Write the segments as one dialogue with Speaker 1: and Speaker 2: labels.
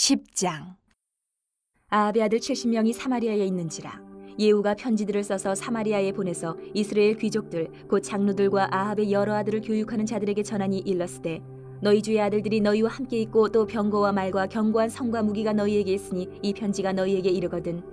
Speaker 1: 10장. 아합의 아들 70명이 사마리아에 있는지라 예후가 편지들을 써서 사마리아에 보내서 이스라엘 귀족들 곧 장로들과 아합의 여러 아들을 교육하는 자들에게 전하니 일렀으되 너희 주의 아들들이 너희와 함께 있고 또 병거와 말과 견고한 성과 무기가 너희에게 있으니 이 편지가 너희에게 이르거든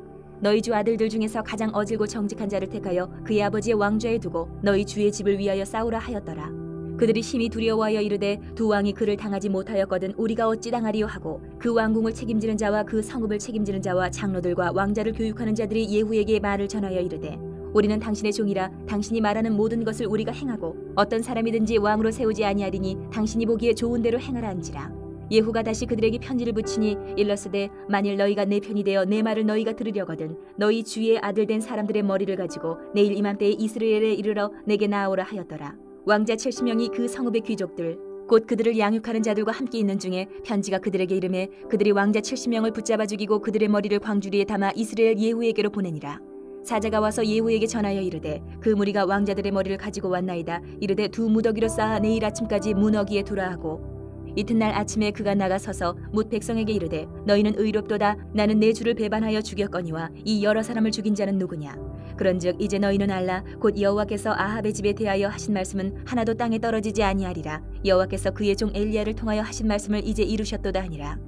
Speaker 1: 너희 주 아들들 중에서 가장 어질고 정직한 자를 택하여 그의 아버지의 왕좌에 두고 너희 주의 집을 위하여 싸우라 하였더라. 그들이 심히 두려워하여 이르되 두 왕이 그를 당하지 못하였거든 우리가 어찌 당하리요 하고 그 왕궁을 책임지는 자와 그 성읍을 책임지는 자와 장로들과 왕자를 교육하는 자들이 예후에게 말을 전하여 이르되 우리는 당신의 종이라 당신이 말하는 모든 것을 우리가 행하고 어떤 사람이든지 왕으로 세우지 아니하리니 당신이 보기에 좋은 대로 행하라 한지라. 예후가 다시 그들에게 편지를 붙이니 일렀으되 만일 너희가 내 편이 되어 내 말을 너희가 들으려거든 너희 주의 아들 된 사람들의 머리를 가지고 내일 이맘때에 이스라엘에 이르러 내게 나아오라 하였더라. 왕자 70명이 그 성읍의 귀족들 곧 그들을 양육하는 자들과 함께 있는 중에 편지가 그들에게 이르매 그들이 왕자 70명을 붙잡아 죽이고 그들의 머리를 광주리에 담아 이스라엘 예후에게로 보내니라. 사자가 와서 예후에게 전하여 이르되 그 무리가 왕자들의 머리를 가지고 왔나이다. 이르되 두 무더기로 쌓아 내일 아침까지 문어기에 두라 하고 이튿날 아침에 그가 나가서서 뭇 백성에게 이르되 너희는 의롭도다. 나는 내 주를 배반하여 죽였거니와 이 여러 사람을 죽인 자는 누구냐. 그런즉 이제 너희는 알라. 곧 여호와께서 아합의 집에 대하여 하신 말씀은 하나도 땅에 떨어지지 아니하리라. 여호와께서 그의 종 엘리야를 통하여 하신 말씀을 이제 이루셨도다 하니라.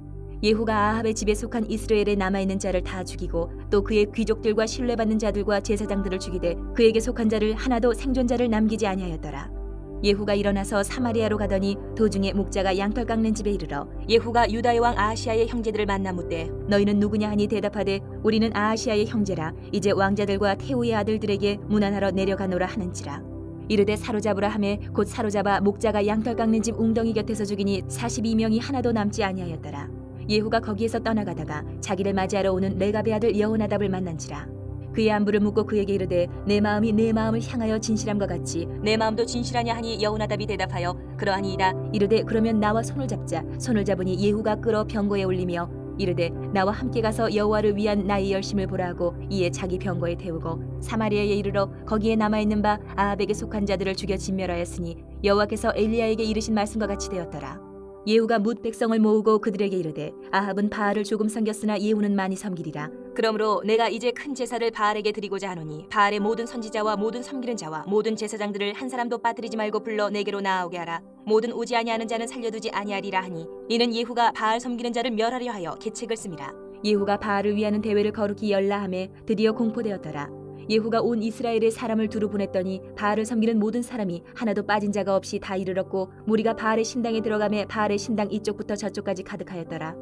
Speaker 1: 예후가 아합의 집에 속한 이스라엘에 남아있는 자를 다 죽이고 또 그의 귀족들과 신뢰받는 자들과 제사장들을 죽이되 그에게 속한 자를 하나도 생존자를 남기지 아니하였더라. 예후가 일어나서 사마리아로 가더니 도중에 목자가 양털 깎는 집에 이르러 예후가 유다의 왕 아하시아의 형제들을 만나 묻되 너희는 누구냐 하니 대답하되 우리는 아하시아의 형제라. 이제 왕자들과 태후의 아들들에게 문안하러 내려가노라 하는지라. 이르되 사로잡으라 하매 곧 사로잡아 목자가 양털 깎는 집 웅덩이 곁에서 죽이니 42명이 하나도 남지 아니하였더라. 예후가 거기에서 떠나가다가 자기를 맞이하러 오는 레갑의 아들 여호나답을 만난지라. 그의 안부를 묻고 그에게 이르되 내 마음이 내 마음을 향하여 진실함과 같이 내 마음도 진실하냐 하니 여호나답이 대답하여 그러하니이다. 이르되 그러면 나와 손을 잡자. 손을 잡으니 예후가 끌어 병거에 올리며 이르되 나와 함께 가서 여호와를 위한 나의 열심을 보라 하고 이에 자기 병거에 태우고 사마리아에 이르러 거기에 남아있는 바 아합에게 속한 자들을 죽여 진멸하였으니 여호와께서 엘리야에게 이르신 말씀과 같이 되었더라. 예후가 뭇 백성을 모으고 그들에게 이르되 아합은 바알을 조금 섬겼으나 예후는 많이 섬기리라. 그러므로 내가 이제 큰 제사를 바알에게 드리고자 하노니 바알의 모든 선지자와 모든 섬기는 자와 모든 제사장들을 한 사람도 빠뜨리지 말고 불러 내게로 나아오게 하라. 모든 오지 아니하는 자는 살려두지 아니하리라 하니 이는 예후가 바알 섬기는 자를 멸하려 하여 계책을 씁니다. 예후가 바알을 위하는 대회를 거룩히 열라 하매 드디어 공포되었더라. 예후가 온 이스라엘에 사람을 두루 보냈더니 바알을 섬기는 모든 사람이 하나도 빠진 자가 없이 다 이르렀고 무리가 바알의 신당에 들어가매 바알의 신당 이쪽부터 저쪽까지 가득하였더라.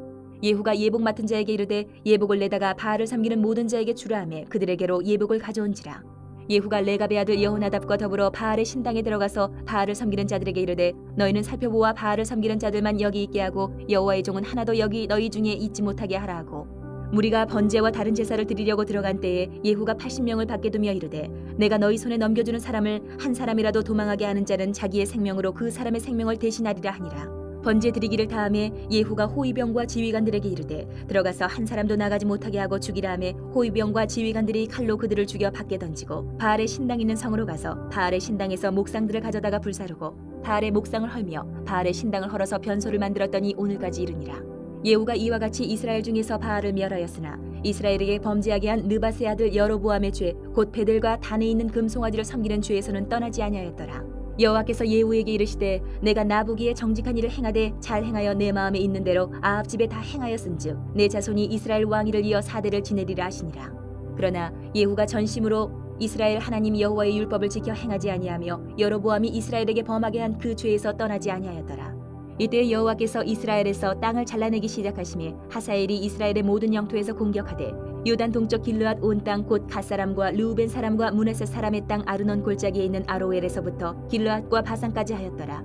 Speaker 1: 예후가 예복 맡은 자에게 이르되 예복을 내다가 바알을 섬기는 모든 자에게 주라 하매 그들에게로 예복을 가져온지라. 예후가 레갑의 아들 여호나답과 더불어 바알의 신당에 들어가서 바알을 섬기는 자들에게 이르되 너희는 살펴보아 바알을 섬기는 자들만 여기 있게 하고 여호와의 종은 하나도 여기 너희 중에 있지 못하게 하라 하고 무리가 번제와 다른 제사를 드리려고 들어간 때에 예후가 80명을 밖에 두며 이르되 내가 너희 손에 넘겨주는 사람을 한 사람이라도 도망하게 하는 자는 자기의 생명으로 그 사람의 생명을 대신하리라 하니라. 번제 드리기를 다음에 예후가 호위병과 지휘관들에게 이르되 들어가서 한 사람도 나가지 못하게 하고 죽이라 하매 호위병과 지휘관들이 칼로 그들을 죽여 밖에 던지고 바알의 신당 있는 성으로 가서 바알의 신당에서 목상들을 가져다가 불사르고 바알의 목상을 헐며 바알의 신당을 헐어서 변소를 만들었더니 오늘까지 이르니라. 예후가 이와 같이 이스라엘 중에서 바알을 멸하였으나 이스라엘에게 범죄하게 한 느밧의 아들 여로보암의 죄 곧 베델과 단에 있는 금송아지를 섬기는 죄에서는 떠나지 아니하였더라. 여호와께서 예후에게 이르시되 내가 나보기에 정직한 일을 행하되 잘 행하여 내 마음에 있는 대로 아합 집에 다 행하였은즉 내 자손이 이스라엘 왕위를 이어 4대를 지내리라 하시니라. 그러나 예후가 전심으로 이스라엘 하나님 여호와의 율법을 지켜 행하지 아니하며 여로보암이 이스라엘에게 범하게 한 그 죄에서 떠나지 아니하였더라. 이때 여호와께서 이스라엘에서 땅을 잘라내기 시작하시매 하사엘이 이스라엘의 모든 영토에서 공격하되 요단 동쪽 길르앗 온 땅 곧 갓사람과 르우벤 사람과 므낫세 사람의 땅 아르논 골짜기에 있는 아로엘에서부터 길르앗과 바산까지 하였더라.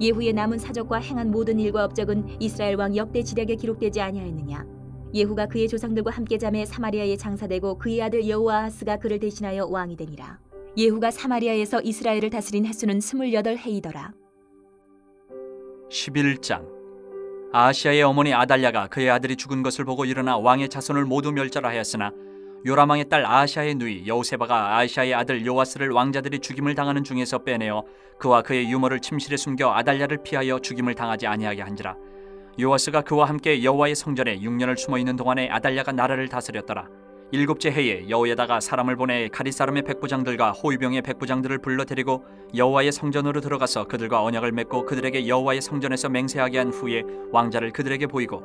Speaker 1: 예후의 남은 사적과 행한 모든 일과 업적은 이스라엘 왕 역대 지략에 기록되지 아니하였느냐. 예후가 그의 조상들과 함께 잠에 사마리아에 장사되고 그의 아들 여호아하스가 그를 대신하여 왕이 되니라. 예후가 사마리아에서 이스라엘을 다스린 횟수는 28해이더라.
Speaker 2: 11장. 아하시아의 어머니 아달랴가 그의 아들이 죽은 것을 보고 일어나 왕의 자손을 모두 멸절하였으나 요람왕의 딸 아하시아의 누이 여호세바가 아하시아의 아들 요아스를 왕자들이 죽임을 당하는 중에서 빼내어 그와 그의 유모를 침실에 숨겨 아달랴를 피하여 죽임을 당하지 아니하게 한지라. 요아스가 그와 함께 여호와의 성전에 6년을 숨어 있는 동안에 아달랴가 나라를 다스렸더라. 7째 해에 여호야다가 사람을 보내 가릿 사람의 백부장들과 호위병의 백부장들을 불러 데리고 여호와의 성전으로 들어가서 그들과 언약을 맺고 그들에게 여호와의 성전에서 맹세하게 한 후에 왕자를 그들에게 보이고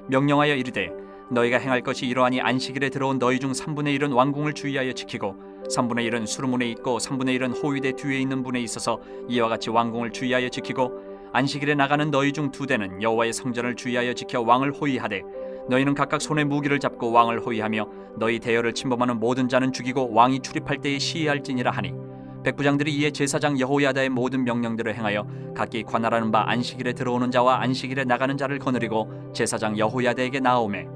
Speaker 2: 명령하여 이르되 너희가 행할 것이 이러하니 안식일에 들어온 너희 중 3분의 1은 왕궁을 주의하여 지키고 3분의 1은 수르문에 있고 3분의 1은 호위대 뒤에 있는 분에 있어서 이와 같이 왕궁을 주의하여 지키고 안식일에 나가는 너희 중 2대는 여호와의 성전을 주의하여 지켜 왕을 호위하되 너희는 각각 손에 무기를 잡고 왕을 호위하며 너희 대열을 침범하는 모든 자는 죽이고 왕이 출입할 때에 시해할지니라 하니 백부장들이 이에 제사장 여호야다의 모든 명령대로 행하여 각기 관할하는 바 안식일에 들어오는 자와 안식일에 나가는 자를 거느리고 제사장 여호야다에게 나아오매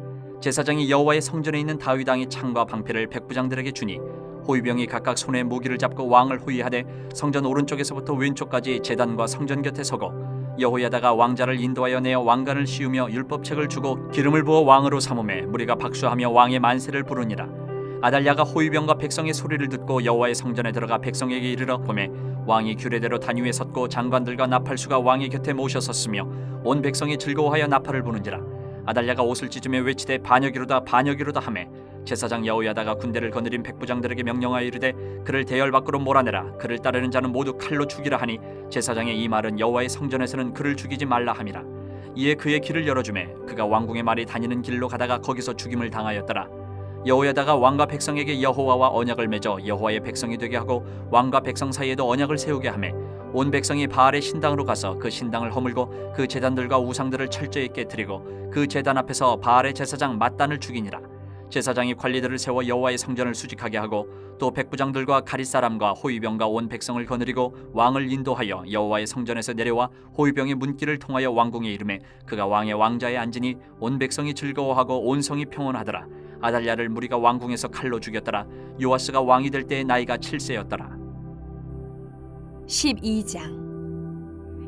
Speaker 2: 제사장이 여호와의 성전에 있는 다윗 왕의 창과 방패를 백부장들에게 주니 호위병이 각각 손에 무기를 잡고 왕을 호위하되 성전 오른쪽에서부터 왼쪽까지 제단과 성전 곁에 서고 여호야다가 왕자를 인도하여 내어 왕관을 씌우며 율법책을 주고 기름을 부어 왕으로 삼음에 무리가 박수하며 왕의 만세를 부르니라. 아달랴가 호위병과 백성의 소리를 듣고 여호와의 성전에 들어가 백성에게 이르러 보매 왕이 규례대로 단 위에 섰고 장관들과 나팔수가 왕의 곁에 모셔 섰으며 온 백성이 즐거워하여 나팔을 부는지라. 아달랴가 옷을 찢으며 외치되 반역이로다 반역이로다 하매 제사장 여호야다가 군대를 거느린 백부장들에게 명령하여 이르되 그를 대열 밖으로 몰아내라. 그를 따르는 자는 모두 칼로 죽이라 하니 제사장의 이 말은 여호와의 성전에서는 그를 죽이지 말라 함이라. 이에 그의 길을 열어주매 그가 왕궁의 말이 다니는 길로 가다가 거기서 죽임을 당하였더라. 여호야다가 왕과 백성에게 여호와와 언약을 맺어 여호와의 백성이 되게 하고 왕과 백성 사이에도 언약을 세우게 하매 온 백성이 바알의 신당으로 가서 그 신당을 허물고 그 제단들과 우상들을 철저히 깨뜨리고 그 제단 앞에서 바알의 제사장 맏단을 죽이니라. 제사장이 관리들을 세워 여호와의 성전을 수직하게 하고 또 백부장들과 가릿 사람과 호위병과 온 백성을 거느리고 왕을 인도하여 여호와의 성전에서 내려와 호위병의 문길을 통하여 왕궁에 이르매 그가 왕의 왕자에 앉으니 온 백성이 즐거워하고 온 성이 평온하더라. 아달랴를 무리가 왕궁에서 칼로 죽였더라. 요아스가 왕이 될 때의 나이가 7세였더라.
Speaker 1: 12장.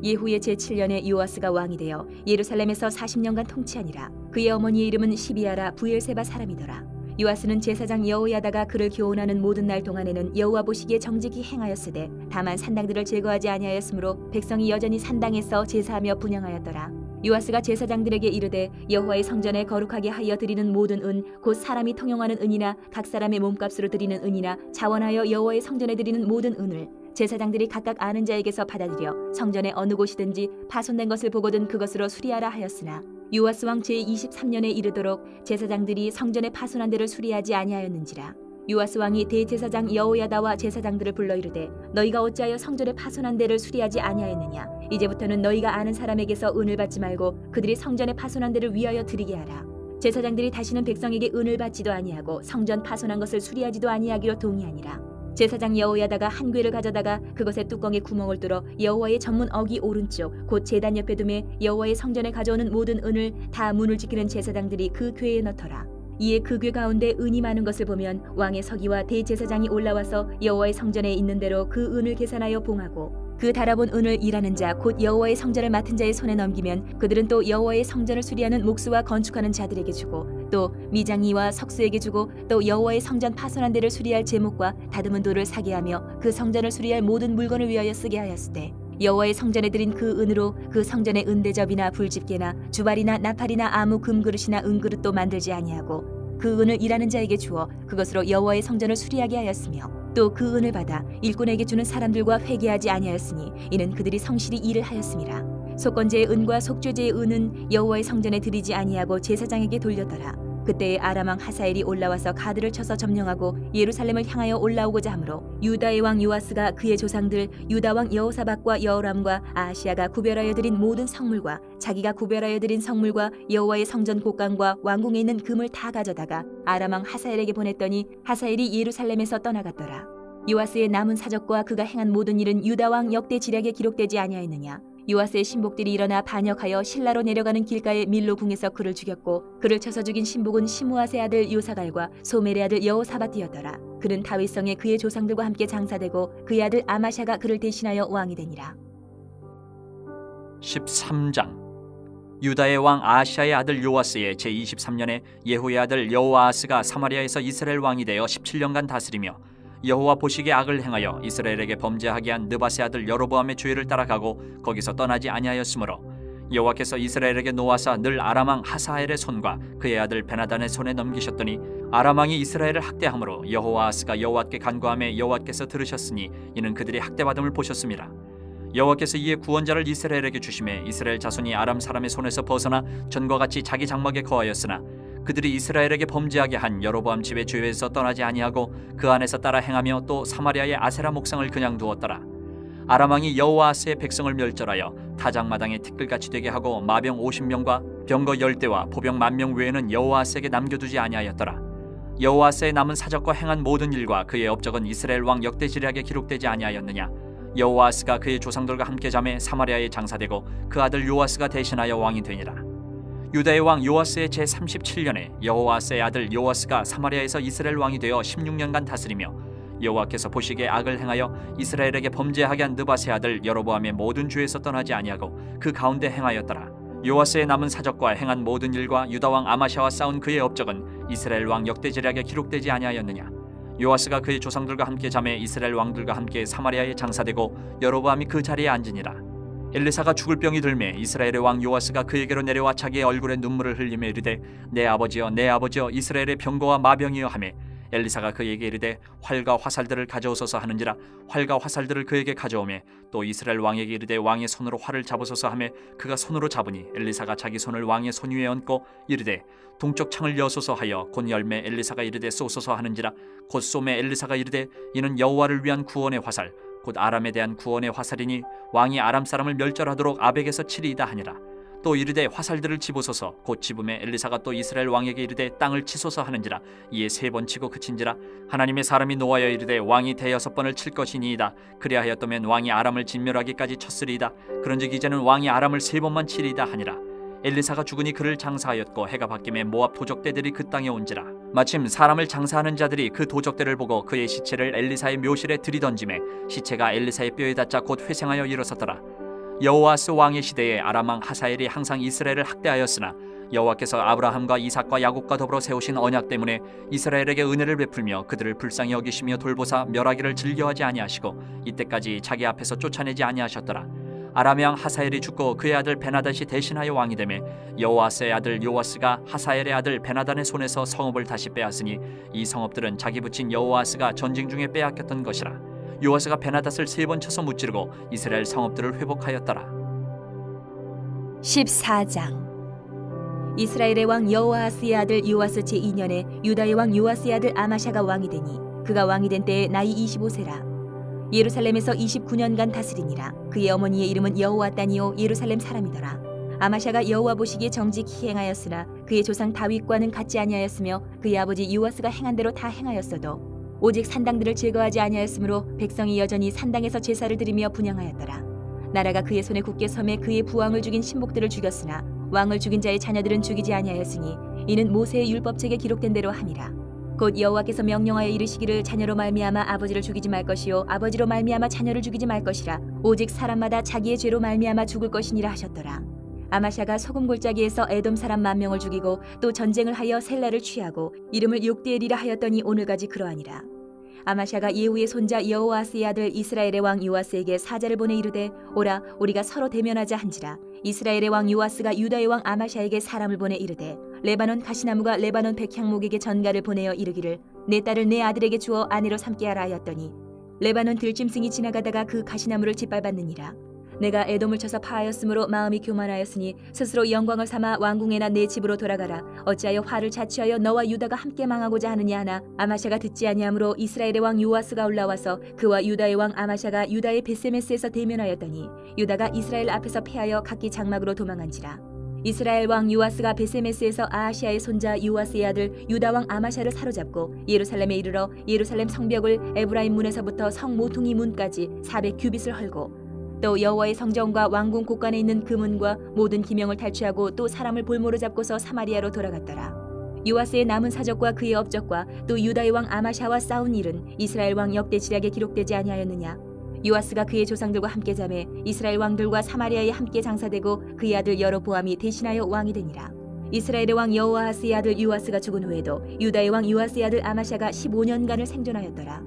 Speaker 1: 예후의 제7년에 요아스가 왕이 되어 예루살렘에서 40년간 통치하니라. 그의 어머니의 이름은 시비아라 부엘세바 사람이더라. 요아스는 제사장 여호야다가 그를 교훈하는 모든 날 동안에는 여호와 보시기에 정직히 행하였으되 다만 산당들을 제거하지 아니하였으므로 백성이 여전히 산당에서 제사하며 분향하였더라. 요아스가 제사장들에게 이르되 여호와의 성전에 거룩하게 하여 드리는 모든 은 곧 사람이 통용하는 은이나 각 사람의 몸값으로 드리는 은이나 자원하여 여호와의 성전에 드리는 모든 은을 제사장들이 각각 아는 자에게서 받아들여 성전의 어느 곳이든지 파손된 것을 보거든 그것으로 수리하라 하였으나 요아스 왕 제23년에 이르도록 제사장들이 성전의 파손한 데를 수리하지 아니하였는지라. 요아스 왕이 대제사장 여호야다와 제사장들을 불러 이르되 너희가 어찌하여 성전의 파손한 데를 수리하지 아니하였느냐. 이제부터는 너희가 아는 사람에게서 은을 받지 말고 그들이 성전의 파손한 데를 위하여 드리게 하라. 제사장들이 다시는 백성에게 은을 받지도 아니하고 성전 파손한 것을 수리하지도 아니하기로 동의하니라. 제사장 여호야다가 한 궤를 가져다가 그것의 뚜껑에 구멍을 뚫어 여호와의 전문 어기 오른쪽 곧 제단 옆에 두매 여호와의 성전에 가져오는 모든 은을 다 문을 지키는 제사장들이 그 궤에 넣더라. 이에 그 궤 가운데 은이 많은 것을 보면 왕의 서기와 대제사장이 올라와서 여호와의 성전에 있는 대로 그 은을 계산하여 봉하고 그 달아본 은을 일하는 자 곧 여호와의 성전을 맡은 자의 손에 넘기면 그들은 또 여호와의 성전을 수리하는 목수와 건축하는 자들에게 주고 또 미장이와 석수에게 주고 또 여호와의 성전 파손한 데를 수리할 제목과 다듬은 돌을 사게 하며 그 성전을 수리할 모든 물건을 위하여 쓰게 하였으되 여호와의 성전에 드린 그 은으로 그 성전의 은대접이나 불집게나 주발이나 나팔이나 아무 금그릇이나 은그릇도 만들지 아니하고 그 은을 일하는 자에게 주어 그것으로 여호와의 성전을 수리하게 하였으며 또 그 은을 받아 일꾼에게 주는 사람들과 회개하지 아니하였으니 이는 그들이 성실히 일을 하였음이라. 속건제의 은과 속죄제의 은은 여호와의 성전에 드리지 아니하고 제사장에게 돌렸더라. 그때에 아람 왕 하사엘이 올라와서 가드를 쳐서 점령하고 예루살렘을 향하여 올라오고자 하므로 유다의 왕 요아스가 그의 조상들 유다 왕 여호사밧과 여호람과 아하시아가 구별하여 드린 모든 성물과 자기가 구별하여 드린 성물과 여호와의 성전 곡간과 왕궁에 있는 금을 다 가져다가 아람 왕 하사엘에게 보냈더니 하사엘이 예루살렘에서 떠나갔더라. 요아스의 남은 사적과 그가 행한 모든 일은 유다 왕 역대 지략에 기록되지 아니하였느냐. 요아스의 신복들이 일어나 반역하여 실라로 내려가는 길가의 밀로 궁에서 그를 죽였고 그를 쳐서 죽인 신복은 시므아세 아들 요사갈과 소멜의 아들 여호사밧이었더라. 그는 다윗성에 그의 조상들과 함께 장사되고 그의 아들 아마샤가 그를 대신하여 왕이 되니라.
Speaker 2: 13장. 유다의 왕 아하시아의 아들 요아스의 제23년에 예후의 아들 여호아하스가 사마리아에서 이스라엘 왕이 되어 17년간 다스리며 여호와 보시기에 악을 행하여 이스라엘에게 범죄하게 한 느밧의 아들 여로보암의 죄를 따라가고 거기서 떠나지 아니하였으므로 여호와께서 이스라엘에게 놓아사 늘 아람 왕 하사엘의 손과 그의 아들 베나단의 손에 넘기셨더니 아람 왕이 이스라엘을 학대함으로 여호아하스가 여호와께 간구하며 여호와께서 들으셨으니 이는 그들이 학대받음을 보셨습니다. 여호와께서 이에 구원자를 이스라엘에게 주심에 이스라엘 자손이 아람 사람의 손에서 벗어나 전과 같이 자기 장막에 거하였으나 그들이 이스라엘에게 범죄하게 한 여로보암 집의 죄에서 떠나지 아니하고 그 안에서 따라 행하며 또 사마리아의 아세라 목상을 그냥 두었더라. 아람 왕이 여호아하스의 백성을 멸절하여 타작마당에 티끌같이 되게 하고 마병 50명과 병거 10대와 포병 10,000명 외에는 여호아하스에게 남겨두지 아니하였더라. 여호아하스의 남은 사적과 행한 모든 일과 그의 업적은 이스라엘 왕 역대지략에 기록되지 아니하였느냐. 여호아하스가 그의 조상들과 함께 잠에 사마리아에 장사되고 그 아들 요아스가 대신하여 왕이 되니라. 유다의 왕 요아스의 제37년에 여호아스의 아들 요아스가 사마리아에서 이스라엘 왕이 되어 16년간 다스리며 여호와께서 보시기에 악을 행하여 이스라엘에게 범죄하게 한 느밧의 아들 여로보암의 모든 죄에서 떠나지 아니하고 그 가운데 행하였더라. 요아스의 남은 사적과 행한 모든 일과 유다 왕 아마샤와 싸운 그의 업적은 이스라엘 왕 역대지략에 기록되지 아니하였느냐. 요아스가 그의 조상들과 함께 잠에 이스라엘 왕들과 함께 사마리아에 장사되고 여로보암이 그 자리에 앉으니라. 엘리사가 죽을 병이 들매 이스라엘의 왕 요아스가 그에게로 내려와 자기의 얼굴에 눈물을 흘리며 이르되 내 아버지여 내 아버지여 이스라엘의 병거와 마병이여 하매 엘리사가 그에게 이르되 활과 화살들을 가져오소서 하는지라 활과 화살들을 그에게 가져오매 또 이스라엘 왕에게 이르되 왕의 손으로 활을 잡으소서 하매 그가 손으로 잡으니 엘리사가 자기 손을 왕의 손 위에 얹고 이르되 동쪽 창을 여소서 하여 곧 열매 엘리사가 이르되 쏘소서 하는지라 곧 쏘매 엘리사가 이르되 이는 여호와를 위한 구원의 화살 곧 아람에 대한 구원의 화살이니 왕이 아람 사람을 멸절하도록 아벡에서 치리이다 하니라. 또 이르되 화살들을 집으소서 곧 집음에 엘리사가 또 이스라엘 왕에게 이르되 땅을 치소서 하는지라 이에 3번 치고 그친지라. 하나님의 사람이 노하여 이르되 왕이 6번을 칠 것이니이다. 그리하였더면 왕이 아람을 진멸하기까지 쳤으리이다. 그런즉 이제는 왕이 아람을 3번만 치리이다 하니라. 엘리사가 죽으니 그를 장사하였고 해가 바뀌매 모압 도적대들이 그 땅에 온지라. 마침 사람을 장사하는 자들이 그 도적대를 보고 그의 시체를 엘리사의 묘실에 들이던지매 시체가 엘리사의 뼈에 닿자 곧 회생하여 일어섰더라. 여호아스 왕의 시대에 아람 왕 하사엘이 항상 이스라엘을 학대하였으나 여호와께서 아브라함과 이삭과 야곱과 더불어 세우신 언약 때문에 이스라엘에게 은혜를 베풀며 그들을 불쌍히 여기시며 돌보사 멸하기를 즐겨하지 아니하시고 이때까지 자기 앞에서 쫓아내지 아니하셨더라. 아람 왕 하사엘이 죽고 그의 아들 베나단이 대신하여 왕이 되매 여호아스의 아들 요아스가 하사엘의 아들 베나단의 손에서 성읍을 다시 빼앗으니 이 성읍들은 자기 붙인 여호아스가 전쟁 중에 빼앗겼던 것이라. 요아스가 베나닷을 3번 쳐서 무찌르고 이스라엘 성읍들을 회복하였더라.
Speaker 1: 14장. 이스라엘의 왕 여호아스의 아들 요아스 제2년에 유다의 왕 요아스의 아들 아마샤가 왕이 되니 그가 왕이 된 때에 나이 25세라. 예루살렘에서 29년간 다스리니라. 그의 어머니의 이름은 여호와단이요 예루살렘 사람이더라. 아마샤가 여호와 보시기에 정직히 행하였으나 그의 조상 다윗과는 같지 아니하였으며 그의 아버지 요아스가 행한 대로 다 행하였어도 오직 산당들을 제거하지 아니하였으므로 백성이 여전히 산당에서 제사를 드리며 분향하였더라. 나라가 그의 손에 굳게 섬에 그의 부왕을 죽인 신복들을 죽였으나 왕을 죽인 자의 자녀들은 죽이지 아니하였으니 이는 모세의 율법책에 기록된 대로 함이라. 곧 여호와께서 명령하여 이르시기를 자녀로 말미암아 아버지를 죽이지 말 것이요 아버지로 말미암아 자녀를 죽이지 말 것이라. 오직 사람마다 자기의 죄로 말미암아 죽을 것이니라 하셨더라. 아마샤가 소금 골짜기에서 에돔 사람 10,000명을 죽이고 또 전쟁을 하여 셀라를 취하고 이름을 욕대엘이라 하였더니 오늘까지 그러하니라. 아마샤가 예후의 손자 여호아스의 아들 이스라엘의 왕 요아스에게 사자를 보내 이르되 오라 우리가 서로 대면하자 한지라. 이스라엘의 왕 요아스가 유다의 왕 아마샤에게 사람을 보내 이르되 레바논 가시나무가 레바논 백향목에게 전가를 보내어 이르기를 내 딸을 내 아들에게 주어 아내로 삼게 하라 하였더니 레바논 들짐승이 지나가다가 그 가시나무를 짓밟았느니라. 내가 에돔을 쳐서 파하였으므로 마음이 교만하였으니 스스로 영광을 삼아 왕궁에나 내 집으로 돌아가라. 어찌하여 화를 자취하여 너와 유다가 함께 망하고자 하느냐 하나 아마샤가 듣지 아니하므로 이스라엘의 왕 요아스가 올라와서 그와 유다의 왕 아마샤가 유다의 베세메스에서 대면하였더니 유다가 이스라엘 앞에서 패하여 각기 장막으로 도망한지라. 이스라엘 왕 요아스가 베세메스에서 아하시아의 손자 요아스의 아들 유다 왕 아마샤를 사로잡고 예루살렘에 이르러 예루살렘 성벽을 에브라임 문에서부터 성 모퉁이 문까지 400규빗을 헐고 또 여호와의 성전과 왕궁 곳간에 있는 그 문과 모든 기명을 탈취하고 또 사람을 볼모로 잡고서 사마리아로 돌아갔더라. 요아스의 남은 사적과 그의 업적과 또 유다의 왕 아마샤와 싸운 일은 이스라엘 왕 역대지략에 기록되지 아니하였느냐. 요아스가 그의 조상들과 함께 잠에 이스라엘 왕들과 사마리아에 함께 장사되고 그의 아들 여로보암이 대신하여 왕이 되니라. 이스라엘의 왕 여호아스의 아들 요아스가 죽은 후에도 유다의 왕 요아스의 아들 아마샤가 15년간을 생존하였더라.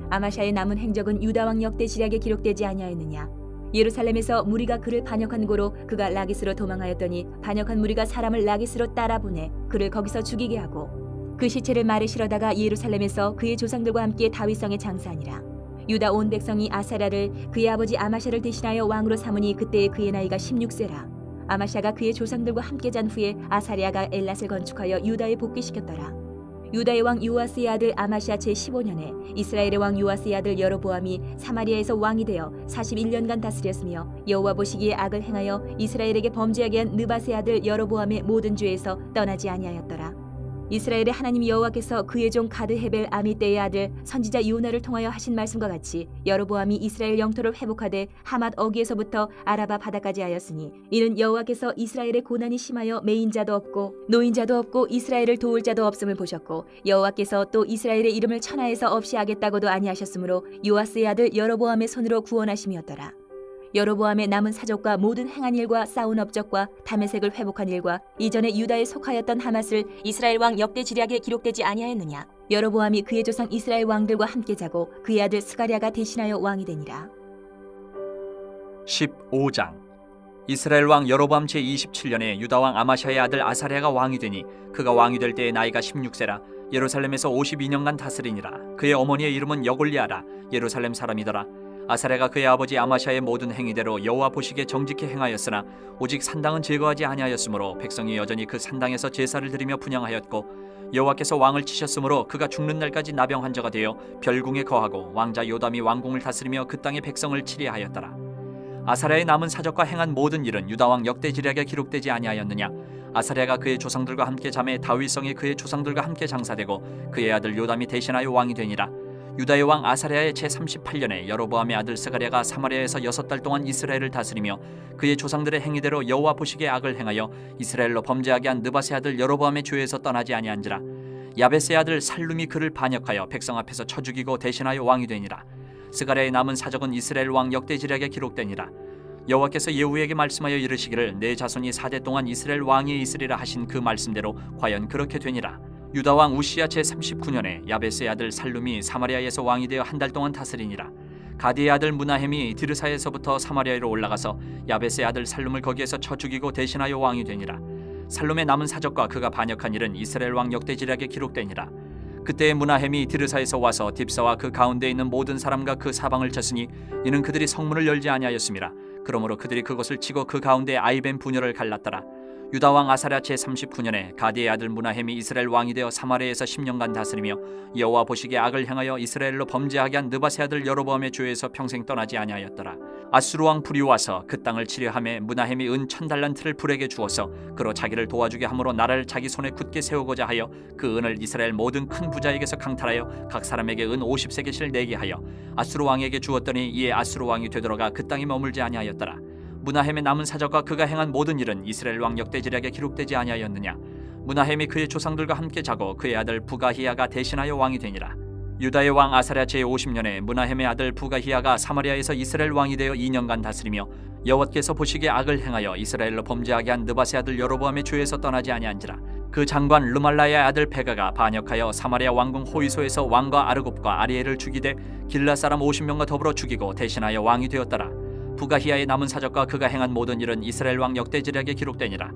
Speaker 1: 아마샤의 남은 행적은 유다 왕 역대지략에 기록되지 아니하였느냐. 예루살렘에서 무리가 그를 반역한 고로 그가 라기스로 도망하였더니 반역한 무리가 사람을 라기스로 따라보내 그를 거기서 죽이게 하고 그 시체를 말에 실어다가 예루살렘에서 그의 조상들과 함께 다윗성에 장사하니라. 유다 온 백성이 아사랴를 그의 아버지 아마샤를 대신하여 왕으로 삼으니 그때에 그의 나이가 16세라. 아마샤가 그의 조상들과 함께 잔 후에 아사랴가 엘랏을 건축하여 유다에 복귀시켰더라. 유다의 왕 요아스의 아들 아마샤 제15년에 이스라엘의 왕 요아스의 아들 여로보암이 사마리아에서 왕이 되어 41년간 다스렸으며 여호와 보시기에 악을 행하여 이스라엘에게 범죄하게 한 느밧의 아들 여로보암의 모든 죄에서 떠나지 아니하였더라. 이스라엘의 하나님 여호와께서 그의 종 가드 헤벨 아미떼의 아들 선지자 요나를 통하여 하신 말씀과 같이 여로보암이 이스라엘 영토를 회복하되 하맛 어기에서부터 아라바 바다까지 하였으니 이는 여호와께서 이스라엘의 고난이 심하여 매인자도 없고 노인자도 없고 이스라엘을 도울 자도 없음을 보셨고 여호와께서 또 이스라엘의 이름을 천하에서 없이 하겠다고도 아니하셨으므로 요아스의 아들 여로보암의 손으로 구원하심이었더라. 여로보암의 남은 사적과 모든 행한 일과 쌓은 업적과 다메섹을 회복한 일과 이전에 유다에 속하였던 하맛을 이스라엘 왕 역대 지략에 기록되지 아니하였느냐. 여로보암이 그의 조상 이스라엘 왕들과 함께 자고 그의 아들 스가랴가 대신하여 왕이 되니라.
Speaker 2: 15장. 이스라엘 왕 여로보암 제27년에 유다 왕 아마샤의 아들 아사랴가 왕이 되니 그가 왕이 될 때의 나이가 16세라. 예루살렘에서 52년간 다스리니라. 그의 어머니의 이름은 여골리아라. 예루살렘 사람이더라. 아사랴가 그의 아버지 아마샤의 모든 행위대로 여호와 보시기에 정직히 행하였으나 오직 산당은 제거하지 아니하였으므로 백성이 여전히 그 산당에서 제사를 드리며 분향하였고 여호와께서 왕을 치셨으므로 그가 죽는 날까지 나병 환자가 되어 별궁에 거하고 왕자 요담이 왕궁을 다스리며 그 땅의 백성을 치리하였더라. 아사랴의 남은 사적과 행한 모든 일은 유다 왕 역대 지략에 기록되지 아니하였느냐. 아사랴가 그의 조상들과 함께 잠에 다윗성에 그의 조상들과 함께 장사되고 그의 아들 요담이 대신하여 왕이 되니라. 유다의 왕 아사랴의 제38년에 여로보암의 아들 스가랴가 사마리아에서 6달 동안 이스라엘을 다스리며 그의 조상들의 행위대로 여호와 보시기에 악을 행하여 이스라엘로 범죄하게 한 느밧의 아들 여로보암의 죄에서 떠나지 아니한지라. 야벳의 아들 살룸이 그를 반역하여 백성 앞에서 쳐 죽이고 대신하여 왕이 되니라. 스가랴의 남은 사적은 이스라엘 왕 역대지략에 기록되니라. 여호와께서 예후에게 말씀하여 이르시기를 내 자손이 4대 동안 이스라엘 왕이 있으리라 하신 그 말씀대로 과연 그렇게 되니라. 유다 왕 우시야 제39년에 야벳의 아들 살룸이 사마리아에서 왕이 되어 한 달 동안 다스리니라. 가디의 아들 무나헴이 디르사에서부터 사마리아로 올라가서 야벳의 아들 살룸을 거기에서 쳐 죽이고 대신하여 왕이 되니라. 살룸의 남은 사적과 그가 반역한 일은 이스라엘 왕 역대지략에 기록되니라. 그때의 무나헴이 디르사에서 와서 딥사와 그 가운데 있는 모든 사람과 그 사방을 쳤으니 이는 그들이 성문을 열지 아니하였음이라. 그러므로 그들이 그것을 치고 그 가운데 아이벤 부녀를 갈랐더라. 유다 왕 아사랴 제39년에 가디의 아들 무나헴이 이스라엘 왕이 되어 사마리아에서 10년간 다스리며 여호와 보시기에 악을 행하여 이스라엘로 범죄하게 한 느밧의 아들 여로보암의 죄에서 평생 떠나지 아니하였더라. 아수르 왕 불이 와서 그 땅을 치려하매 무나헴이 은 1000달란트를 불에게 주어서 그로 자기를 도와주게 함으로 나라를 자기 손에 굳게 세우고자 하여 그 은을 이스라엘 모든 큰 부자에게서 강탈하여 각 사람에게 은 50세겔씩 내게 하여 아수르 왕에게 주었더니 이에 아수르 왕이 되돌아가 그 땅에 머물지 아니하였더라. 무나헴의 남은 사적과 그가 행한 모든 일은 이스라엘 왕 역대지략에 기록되지 아니하였느냐. 무나헴이 그의 조상들과 함께 자고 그의 아들 부가히야가 대신하여 왕이 되니라. 유다의 왕 아사랴 제50년에 무나헴의 아들 부가히야가 사마리아에서 이스라엘 왕이 되어 2년간 다스리며 여호와께서 보시기에 악을 행하여 이스라엘로 범죄하게 한 느밧의 아들 여로보암의 죄에서 떠나지 아니한지라. 그 장관 르말라야의 아들 베가가 반역하여 사마리아 왕궁 호이소에서 왕과 아르곱과 아리엘을 죽이되 길라 사람 50명과 더불어 죽이고 대신하여 왕이 되었더라. 부가히야의 남은 사적과 그가 행한 모든 일은 이스라엘 왕 역대지략에 기록되니라.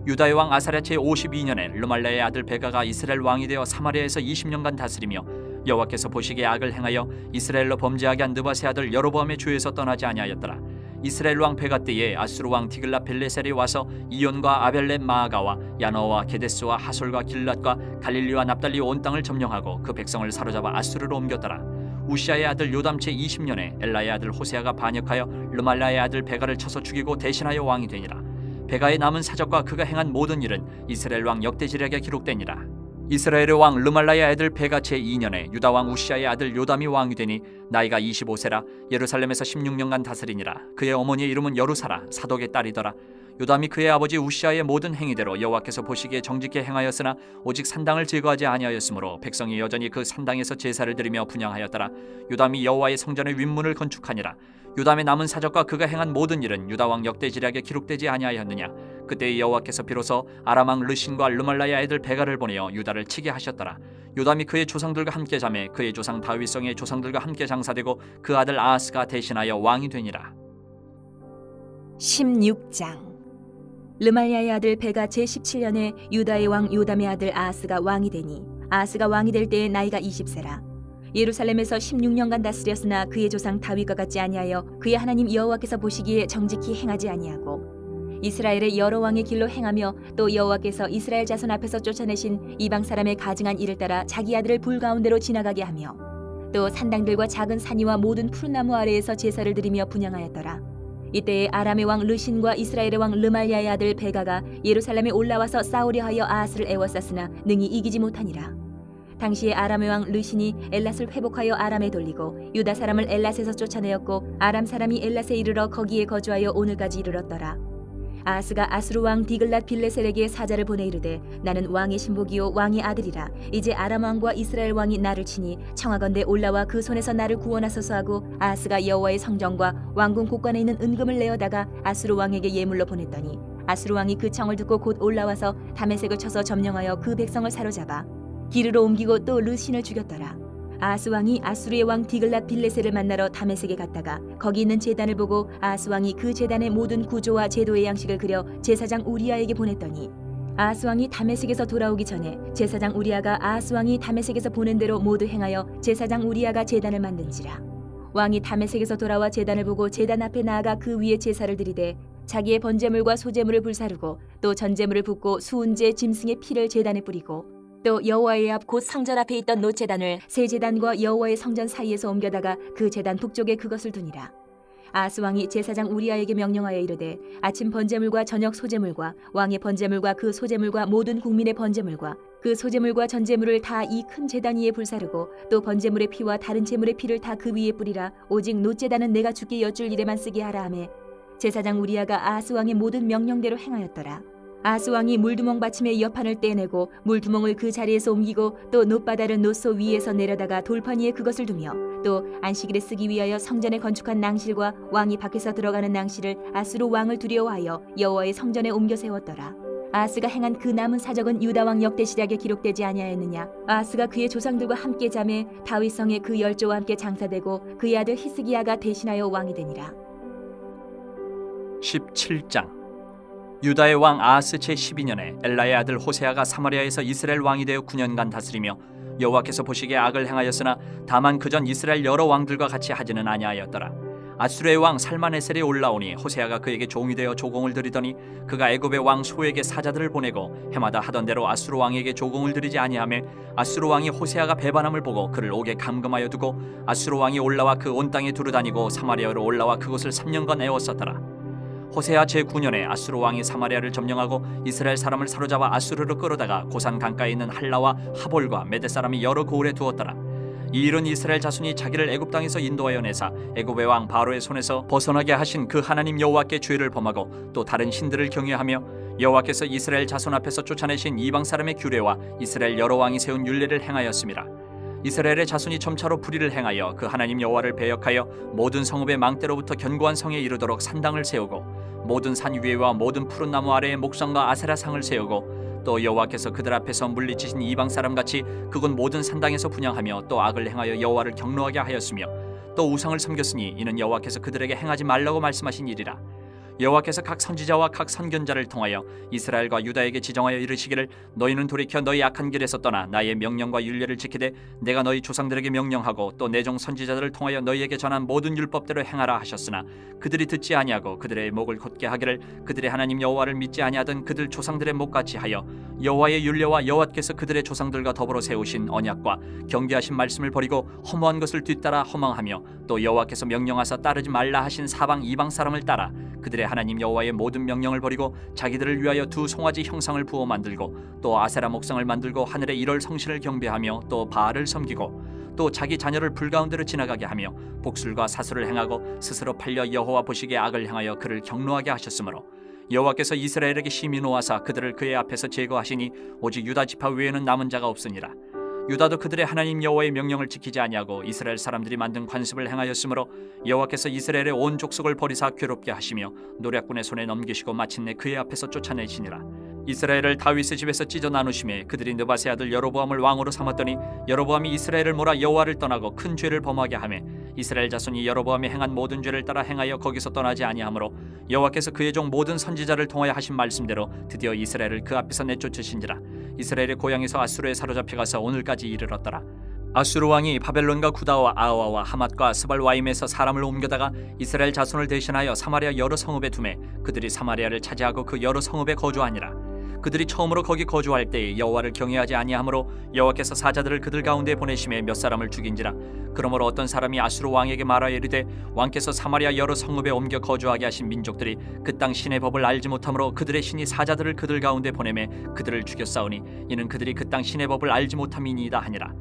Speaker 2: 유다의 왕 아사랴 제52년에 르말라의 아들 베가가 이스라엘 왕이 되어 사마리아에서 20년간 다스리며 여호와께서 보시기에 악을 행하여 이스라엘로 범죄하게 한 느밧의 아들 여로보암의 죄에서 떠나지 아니하였더라. 이스라엘 왕 베가 때에 아수르 왕 디글라 빌레셀이 와서 이온과 아벨렛 마아가와 야너와 게데스와 하솔과 길랏과 갈릴리와 납달리 온 땅을 점령하고 그 백성을 사로잡아 아수르로 옮겼더라. 우시아의 아들 요담 제20년에 엘라의 아들 호세아가 반역하여 르말라의 아들 베가를 쳐서 죽이고 대신하여 왕이 되니라. 베가의 남은 사적과 그가 행한 모든 일은 이스라엘 왕 역대지략에 기록되니라. 이스라엘의 왕 르말라의 아들 베가 제2년에 유다 왕 우시아의 아들 요담이 왕이 되니 나이가 25세라. 예루살렘에서 16년간 다스리니라. 그의 어머니의 이름은 여루사라 사독의 딸이더라. 요담이 그의 아버지 우시아의 모든 행위대로 여호와께서 보시기에 정직히 행하였으나 오직 산당을 제거하지 아니하였으므로 백성이 여전히 그 산당에서 제사를 드리며 분향하였더라. 요담이 여호와의 성전의 윗문을 건축하니라. 요담의 남은 사적과 그가 행한 모든 일은 유다 왕 역대지략에 기록되지 아니하였느냐. 그때 여호와께서 비로소 아람 왕 르신과 르말라의 아들 베가를 보내어 유다를 치게 하셨더라. 요담이 그의 조상들과 함께 자매 그의 조상 다윗성의 조상들과 함께 장사되고 그 아들 아하스가 대신하여 왕이 되니라.
Speaker 1: 16장. 르말야의 아들 베가 제17년에 유다의 왕 요담의 아들 아하스가 왕이 되니 아하스가 왕이 될 때에 나이가 20세라. 예루살렘에서 16년간 다스렸으나 그의 조상 다윗과 같지 아니하여 그의 하나님 여호와께서 보시기에 정직히 행하지 아니하고 이스라엘의 여러 왕의 길로 행하며 또 여호와께서 이스라엘 자손 앞에서 쫓아내신 이방 사람의 가증한 일을 따라 자기 아들을 불 가운데로 지나가게 하며 또 산당들과 작은 산이와 모든 푸른 나무 아래에서 제사를 드리며 분향하였더라. 이때에 아람의 왕 르신과 이스라엘의 왕 르말야의 아들 베가가 예루살렘에 올라와서 싸우려 하여 아하스를 애워쌌으나 능히 이기지 못하니라. 당시에 아람의 왕 르신이 엘랏을 회복하여 아람에 돌리고 유다 사람을 엘랏에서 쫓아내었고 아람 사람이 엘랏에 이르러 거기에 거주하여 오늘까지 이르렀더라. 아하스가 아수르 왕 디글랏 빌레셀에게 사자를 보내 이르되 나는 왕의 신복이요 왕의 아들이라. 이제 아람 왕과 이스라엘 왕이 나를 치니 청하건대 올라와 그 손에서 나를 구원하소서 하고 아하스가 여호와의 성전과 왕궁 곳간에 있는 은금을 내어다가 아수르 왕에게 예물로 보냈더니 아수르 왕이 그 청을 듣고 곧 올라와서 다메섹을 쳐서 점령하여 그 백성을 사로잡아 기르로 옮기고 또 르신을 죽였더라. 아하스 왕이 아수르의 왕 디글랏 빌레셀을 만나러 다메섹에 갔다가 거기 있는 제단을 보고 아하스 왕이 그 제단의 모든 구조와 제도의 양식을 그려 제사장 우리아에게 보냈더니 아하스 왕이 다메섹에서 돌아오기 전에 제사장 우리아가 아하스 왕이 다메섹에서 보낸 대로 모두 행하여 제사장 우리아가 제단을 만든지라. 왕이 다메섹에서 돌아와 제단을 보고 제단 앞에 나아가 그 위에 제사를 드리되 자기의 번제물과 소제물을 불사르고 또 전제물을 붓고 수은제 짐승의 피를 제단에 뿌리고 또 여호와의 앞 곧 성전 앞에 있던 노제단을 새 제단과 여호와의 성전 사이에서 옮겨다가 그 제단 북쪽에 그것을 두니라. 아하스 왕이 제사장 우리아에게 명령하여 이르되 아침 번제물과 저녁 소제물과 왕의 번제물과 그 소제물과 모든 국민의 번제물과 그 소제물과 전제물을 다 이 큰 제단 위에 불사르고 또 번제물의 피와 다른 제물의 피를 다 그 위에 뿌리라. 오직 노제단은 내가 주께 여쭐 일에만 쓰게 하라 하매 제사장 우리아가 아하스 왕의 모든 명령대로 행하였더라. 아하스 왕이 물두멍 받침의 여판을 떼내고 물두멍을 그 자리에서 옮기고 또 놋바다를 놋소 위에서 내려다가 돌판 위에 그것을 두며 또 안식일에 쓰기 위하여 성전에 건축한 낭실과 왕이 밖에서 들어가는 낭실을 아수르 왕을 두려워하여 여호와의 성전에 옮겨 세웠더라. 아하스가 행한 그 남은 사적은 유다 왕 역대시략에 기록되지 아니하였느냐. 아하스가 그의 조상들과 함께 잠에 다윗성에 그 열조와 함께 장사되고 그의 아들 히스기야가 대신하여 왕이 되니라.
Speaker 2: 17장. 유다의 왕 아하스 제12년에 엘라의 아들 호세아가 사마리아에서 이스라엘 왕이 되어 9년간 다스리며 여호와께서 보시기에 악을 행하였으나 다만 그전 이스라엘 여러 왕들과 같이 하지는 아니하였더라. 아수르의 왕 살마네셀이 올라오니 호세아가 그에게 종이 되어 조공을 드리더니 그가 애굽의 왕 소에게 사자들을 보내고 해마다 하던 대로 아수르 왕에게 조공을 드리지 아니하며 아수르 왕이 호세아가 배반함을 보고 그를 옥에 감금하여 두고 아수르 왕이 올라와 그 온 땅에 두루다니고 사마리아로 올라와 그곳을 3년간 애웠었더라. 호세아 제9년에 아수르 왕이 사마리아를 점령하고 이스라엘 사람을 사로잡아 아수르로 끌어다가 고산 강가에 있는 할라와 하볼과 메대 사람이 여러 고을에 두었더라. 이 일은 이스라엘 자손이 자기를 애굽 땅에서 인도하여 내사 애굽의 왕 바로의 손에서 벗어나게 하신 그 하나님 여호와께 죄를 범하고 또 다른 신들을 경외하며 여호와께서 이스라엘 자손 앞에서 쫓아내신 이방 사람의 규례와 이스라엘 여러 왕이 세운 율례를 행하였음이라. 이스라엘의 자손이 점차로 불의를 행하여 그 하나님 여호와를 배역하여 모든 성읍의 망대로부터 견고한 성에 이르도록 산당을 세우고 모든 산 위에와 모든 푸른 나무 아래에 목성과 아세라 상을 세우고 또 여호와께서 그들 앞에서 물리치신 이방 사람 같이 그곳 모든 산당에서 분향하며 또 악을 행하여 여호와를 경노하게 하였으며 또 우상을 섬겼으니 이는 여호와께서 그들에게 행하지 말라고 말씀하신 일이라. 여호와께서 각 선지자와 각 선견자를 통하여 이스라엘과 유다에게 지정하여 이르시기를 너희는 돌이켜 너희 악한 길에서 떠나 나의 명령과 율례를 지키되 내가 너희 조상들에게 명령하고 또 내 종 선지자들을 통하여 너희에게 전한 모든 율법대로 행하라 하셨으나 그들이 듣지 아니하고 그들의 목을 곧게 하기를 그들의 하나님 여호와를 믿지 아니하던 그들 조상들의 목같이 하여 여호와의 율례와 여호와께서 그들의 조상들과 더불어 세우신 언약과 경계하신 말씀을 버리고 허무한 것을 뒤따라 허망하며 또 여호와께서 명령하사 따르지 말라 하신 사방 이방 사람을 따라 그들의 하나님 여호와의 모든 명령을 버리고 자기들을 위하여 두 송아지 형상을 부어 만들고 또 아세라 목상을 만들고 하늘의 일월 성신을 경배하며 또 바알을 섬기고 또 자기 자녀를 불 가운데로 지나가게 하며 복술과 사술을 행하고 스스로 팔려 여호와 보시기에 악을 행하여 그를 경노하게 하셨으므로 여호와께서 이스라엘에게 심히 노하사 그들을 그의 앞에서 제거하시니 오직 유다 지파 외에는 남은 자가 없으니라. 유다도 그들의 하나님 여호와의 명령을 지키지 아니하고 이스라엘 사람들이 만든 관습을 행하였으므로 여호와께서 이스라엘의 온 족속을 버리사 괴롭게 하시며 노략군의 손에 넘기시고 마침내 그의 앞에서 쫓아내시니라. 이스라엘을 다윗의 집에서 찢어 나누심에 그들이 느바세 아들 여로보암을 왕으로 삼았더니 여로보암이 이스라엘을 몰아 여호와를 떠나고 큰 죄를 범하게 하며 이스라엘 자손이 여로보암이 행한 모든 죄를 따라 행하여 거기서 떠나지 아니하므로 여호와께서 그의 종 모든 선지자를 통하여 하신 말씀대로 드디어 이스라엘을 그 앞에서 내쫓으신지라. 이스라엘의 고향에서 아수르에 사로잡혀 가서 오늘까지 이르렀더라. 아수르 왕이 바벨론과 구다와 아와와 하맛과 스발와임에서 사람을 옮겨다가 이스라엘 자손을 대신하여 사마리아 여러 성읍에 두매 그들이 사마리아를 차지하고 그 여러 성읍에 거주하니라. 그들이 처음으로 거기 거주할 때에 여호와를 경외하지 아니하므로 여호와께서 사자들을 그들 가운데 보내심에 몇 사람을 죽인지라. 그러므로 어떤 사람이 아수르 왕에게 말하여 이르되 왕께서 사마리아 여러 성읍에 옮겨 거주하게 하신 민족들이 그 땅 신의 법을 알지 못하므로 그들의 신이 사자들을 그들 가운데 보내매 그들을 죽였사오니 이는 그들이 그 땅 신의 법을 알지 못함이니이다 하니라.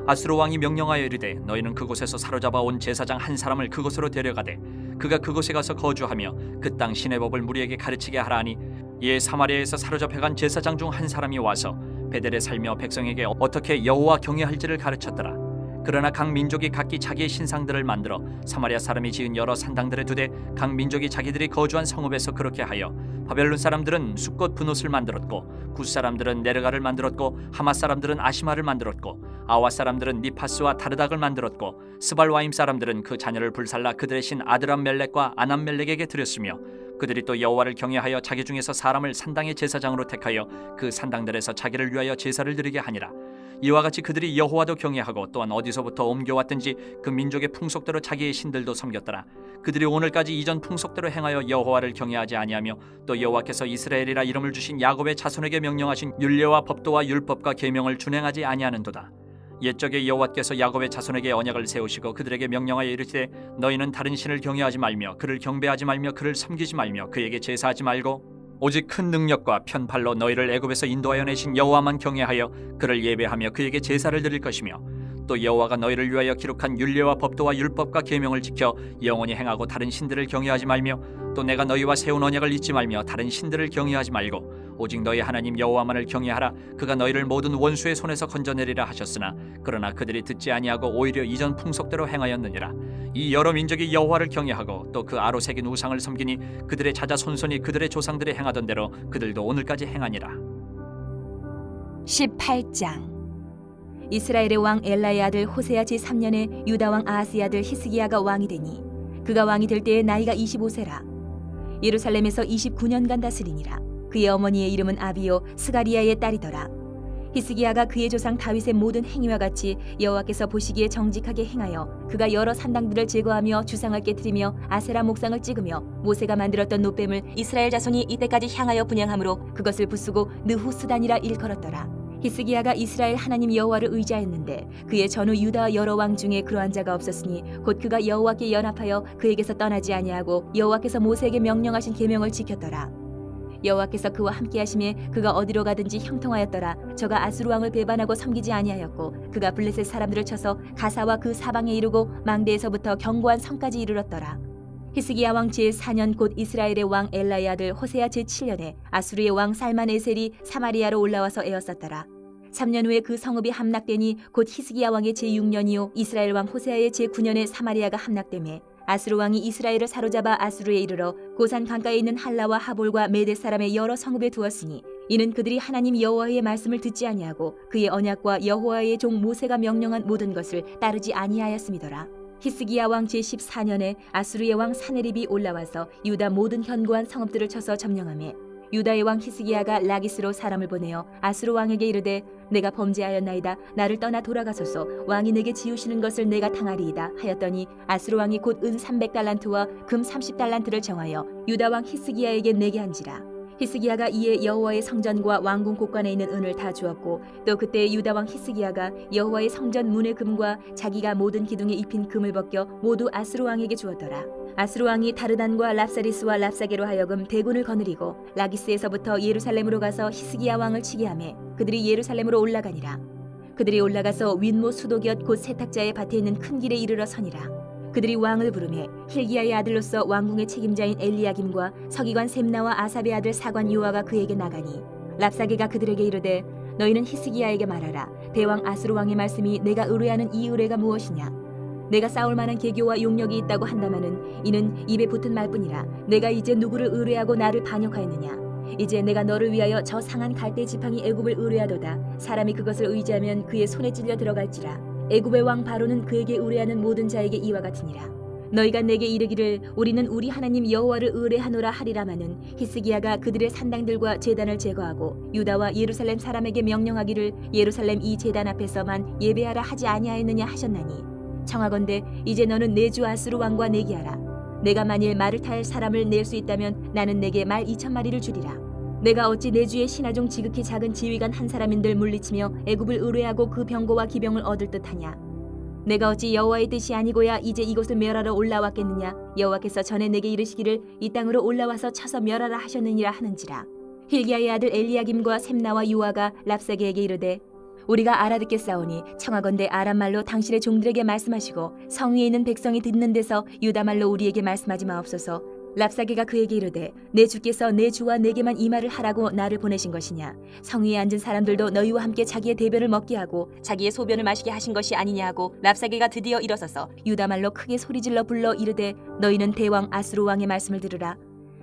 Speaker 2: 아수르 왕이 명령하여 이르되 너희는 그곳에서 사로잡아 온 제사장 한 사람을 그곳으로 데려가되 그가 그곳에 가서 거주하며 그 땅 신의 법을 무리에게 가르치게 하라 하니 이에 사마리아에서 사로잡혀간 제사장 중 한 사람이 와서 베델에 살며 백성에게 어떻게 여호와 경외할지를 가르쳤더라. 그러나 각 민족이 각기 자기의 신상들을 만들어 사마리아 사람이 지은 여러 산당들에 두되 각 민족이 자기들이 거주한 성읍에서 그렇게 하여 바벨론 사람들은 숫꽃 분옷을 만들었고 굿 사람들은 네르가를 만들었고 하맛 사람들은 아시마를 만들었고 아와 사람들은 니파스와 다르닥을 만들었고 스발와임 사람들은 그 자녀를 불살라 그들의 신 아드람멜렉과 아남멜렉에게 드렸으며 그들이 또 여호와를 경외하여 자기 중에서 사람을 산당의 제사장으로 택하여 그 산당들에서 자기를 위하여 제사를 드리게 하니라. 이와 같이 그들이 여호와도 경외하고 또한 어디서부터 옮겨왔든지 그 민족의 풍속대로 자기의 신들도 섬겼더라. 그들이 오늘까지 이전 풍속대로 행하여 여호와를 경외하지 아니하며 또 여호와께서 이스라엘이라 이름을 주신 야곱의 자손에게 명령하신 율례와 법도와 율법과 계명을 준행하지 아니하는도다. 옛적에 여호와께서 야곱의 자손에게 언약을 세우시고 그들에게 명령하여 이르시되 너희는 다른 신을 경외하지 말며 그를 경배하지 말며 그를 섬기지 말며 그에게 제사하지 말고 오직 큰 능력과 편팔로 너희를 애굽에서 인도하여 내신 여호와만 경외하여 그를 예배하며 그에게 제사를 드릴 것이며 또 여호와가 너희를 위하여 기록한 율례와 법도와 율법과 계명을 지켜 영원히 행하고 다른 신들을 경외하지 말며 또 내가 너희와 세운 언약을 잊지 말며 다른 신들을 경외하지 말고 오직 너희 하나님 여호와만을 경외하라. 그가 너희를 모든 원수의 손에서 건져내리라 하셨으나 그러나 그들이 듣지 아니하고 오히려 이전 풍속대로 행하였느니라. 이 여러 민족이 여호와를 경외하고 또 그 아로 새긴 우상을 섬기니 그들의 자자 손손이 그들의 조상들이 행하던 대로 그들도 오늘까지 행하니라.
Speaker 1: 18장. 이스라엘의 왕 엘라의 아들 호세아 제3년에 유다 왕 아하스의 아들 히스기야가 왕이 되니 그가 왕이 될 때에 나이가 25세라. 예루살렘에서 29년간 다스리니라. 그의 어머니의 이름은 아비요 스가리야의 딸이더라. 히스기야가 그의 조상 다윗의 모든 행위와 같이 여호와께서 보시기에 정직하게 행하여 그가 여러 산당들을 제거하며 주상을 깨뜨리며 아세라 목상을 찍으며 모세가 만들었던 놋뱀을 이스라엘 자손이 이때까지 향하여 분향함으로 그것을 부수고 느후스단이라 일컬었더라. 히스기야가 이스라엘 하나님 여호와를 의지하였는데 그의 전후 유다 여러 왕 중에 그러한 자가 없었으니 곧 그가 여호와께 연합하여 그에게서 떠나지 아니하고 여호와께서 모세에게 명령하신 계명을 지켰더라. 여호와께서 그와 함께하심에 그가 어디로 가든지 형통하였더라. 저가 아수르 왕을 배반하고 섬기지 아니하였고 그가 블레셋 사람들을 쳐서 가사와 그 사방에 이르고 망대에서부터 견고한 성까지 이르렀더라. 히스기야 왕 제4년 곧 이스라엘의 왕 엘라의 아들 호세아 제7년에 아수르의 왕 살만에셀이 사마리아로 올라와서 에워쌌더라. 3년 후에 그 성읍이 함락되니 곧 히스기야 왕의 제6년이요 이스라엘 왕 호세아의 제9년에 사마리아가 함락되매 아수르 왕이 이스라엘을 사로잡아 아수르에 이르러 고산 강가에 있는 할라와 하볼과 메대 사람의 여러 성읍에 두었으니 이는 그들이 하나님 여호와의 말씀을 듣지 아니하고 그의 언약과 여호와의 종 모세가 명령한 모든 것을 따르지 아니하였음이더라. 히스기야 왕 제14년에 아수르의 왕 사네립이 올라와서 유다 모든 견고한 성읍들을 쳐서 점령하매 유다의 왕 히스기야가 라기스로 사람을 보내어 아수르 왕에게 이르되 내가 범죄하였나이다. 나를 떠나 돌아가소서. 왕이 내게 지우시는 것을 내가 당하리이다 하였더니 아수르 왕이 곧 은 300달란트와 금 30달란트를 정하여 유다 왕 히스기야에게 내게 한지라. 히스기야가 이에 여호와의 성전과 왕궁 곳간에 있는 은을 다 주었고 또 그때 유다 왕 히스기야가 여호와의 성전 문의 금과 자기가 모든 기둥에 입힌 금을 벗겨 모두 아수르 왕에게 주었더라. 아수르 왕이 다르단과 랍사리스와 랍사게로 하여금 대군을 거느리고 라기스에서부터 예루살렘으로 가서 히스기야 왕을 치게 하매 그들이 예루살렘으로 올라가니라. 그들이 올라가서 윗모 수도곁 곧 세탁자의 밭에 있는 큰 길에 이르러 서니라. 그들이 왕을 부르매 힐기야의 아들로서 왕궁의 책임자인 엘리야김과 서기관 셈나와 아삽의 아들 사관 요아가 그에게 나가니 랍사게가 그들에게 이르되 너희는 히스기야에게 말하라. 대왕 아수르 왕의 말씀이 내가 의뢰하는 이 의뢰가 무엇이냐. 내가 싸울 만한 계교와 용력이 있다고 한다마는 이는 입에 붙은 말뿐이라. 내가 이제 누구를 의뢰하고 나를 반역하였느냐. 이제 내가 너를 위하여 저 상한 갈대 지팡이 애굽을 의뢰하도다. 사람이 그것을 의지하면 그의 손에 찔려 들어갈지라. 애굽의 왕 바로는 그에게 의뢰하는 모든 자에게 이와 같으니라. 너희가 내게 이르기를 우리는 우리 하나님 여호와를 의뢰하노라 하리라마는 히스기야가 그들의 산당들과 제단을 제거하고 유다와 예루살렘 사람에게 명령하기를 예루살렘 이 제단 앞에서만 예배하라 하지 아니하였느냐 하셨나니 청하건대 이제 너는 내 주 아수르 왕과 내기하라. 내가 만일 말을 탈 사람을 낼 수 있다면 나는 내게 말 2,000마리를 주리라. 내가 어찌 내 주의 신하중 지극히 작은 지휘관 한 사람인들 물리치며 애굽을 의뢰하고 그 병거와 기병을 얻을 듯하냐. 내가 어찌 여호와의 뜻이 아니고야 이제 이곳을 멸하러 올라왔겠느냐. 여호와께서 전에 내게 이르시기를 이 땅으로 올라와서 쳐서 멸하라 하셨느니라 하는지라. 힐기야의 아들 엘리야김과 셈나와 요아가 랍사게에게 이르되 우리가 알아듣겠사오니 청하건대 아람 말로 당신의 종들에게 말씀하시고 성 위에 있는 백성이 듣는 데서 유다 말로 우리에게 말씀하지 마옵소서. 랍사게가 그에게 이르되 내 주께서 내 주와 내게만 이 말을 하라고 나를 보내신 것이냐. 성 위에 앉은 사람들도 너희와 함께 자기의 대변을 먹게 하고 자기의 소변을 마시게 하신 것이 아니냐 하고 랍사게가 드디어 일어서서 유다 말로 크게 소리질러 불러 이르되 너희는 대왕 아수르 왕의 말씀을 들으라.